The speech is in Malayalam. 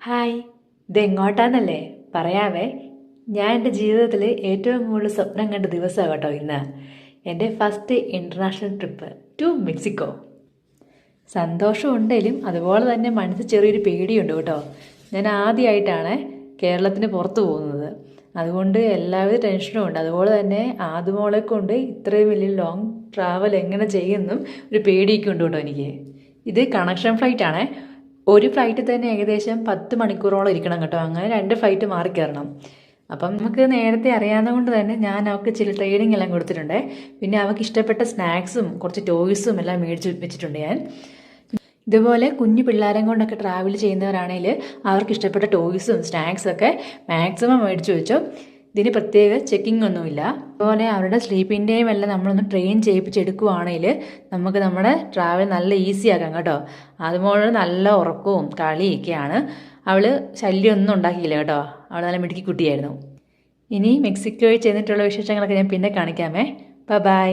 ഹായ്, ഇതെങ്ങോട്ടാന്നല്ലേ പറയാവേ. ഞാൻ എൻ്റെ ജീവിതത്തിൽ ഏറ്റവും കൂടുതൽ സ്വപ്നം കണ്ട ദിവസമാണ് കേട്ടോ ഇന്ന്. എൻ്റെ first international trip to Mexico. സന്തോഷമുണ്ടെങ്കിലും അതുപോലെ തന്നെ മനസ്സിൽ ചെറിയൊരു പേടിയുണ്ട് കേട്ടോ. ഞാൻ ആദ്യമായിട്ടാണ് കേരളത്തിന് പുറത്ത് പോകുന്നത്. അതുകൊണ്ട് എല്ലാവിധ ടെൻഷനും ഉണ്ട്. അതുപോലെ തന്നെ ആദ്യമോളെ കൊണ്ട് ഇത്രയും വലിയ ലോങ് ട്രാവൽ എങ്ങനെ ചെയ്യുമെന്നും ഒരു പേടിയൊക്കെ ഉണ്ട് കേട്ടോ എനിക്ക്. ഇത് കണക്ഷൻ ഫ്ലൈറ്റാണേ. ഒരു ഫ്ലൈറ്റിൽ തന്നെ ഏകദേശം 10 മണിക്കൂറോളം ഇരിക്കണം കേട്ടോ. അങ്ങനെ 2 ഫ്ലൈറ്റ് മാറി കയറണം. അപ്പം നമുക്ക് നേരത്തെ അറിയാവുന്നത് കൊണ്ട് തന്നെ ഞാൻ അവൾക്ക് ചില ട്രെയിനിങ് എല്ലാം കൊടുത്തിട്ടുണ്ട്. പിന്നെ അവൾക്ക് ഇഷ്ടപ്പെട്ട സ്നാക്സും കുറച്ച് ടോയ്സും എല്ലാം മേടിച്ച് വെച്ചിട്ടുണ്ട് ഞാൻ. ഇതുപോലെ കുഞ്ഞു പിള്ളേരെ കൊണ്ടൊക്കെ ട്രാവൽ ചെയ്യുന്നവരാണെങ്കിൽ അവർക്ക് ഇഷ്ടപ്പെട്ട ടോയ്സും സ്നാക്സൊക്കെ മാക്സിമം മേടിച്ച് വെച്ചോ. ഇതിന് പ്രത്യേക ചെക്കിംഗ് ഒന്നുമില്ല. അതുപോലെ അവരുടെ സ്ലീപ്പിൻ്റെയും എല്ലാം നമ്മളൊന്ന് ട്രെയിൻ ചെയ്യിപ്പിച്ചെടുക്കുവാണെങ്കിൽ നമുക്ക് നമ്മുടെ ട്രാവൽ നല്ല ഈസി ആക്കാം കേട്ടോ. അതുപോലെ നല്ല ഉറക്കവും കളിയൊക്കെയാണ്. അവൾ ശല്യമൊന്നും ഉണ്ടാക്കിയില്ല കേട്ടോ. അവൾ നല്ല മിടുക്കി കുട്ടിയായിരുന്നു. ഇനി മെക്സിക്കോയിൽ ചെന്നിട്ടുള്ള വിശേഷങ്ങളൊക്കെ ഞാൻ പിന്നെ കാണിക്കാമേ. ബൈ.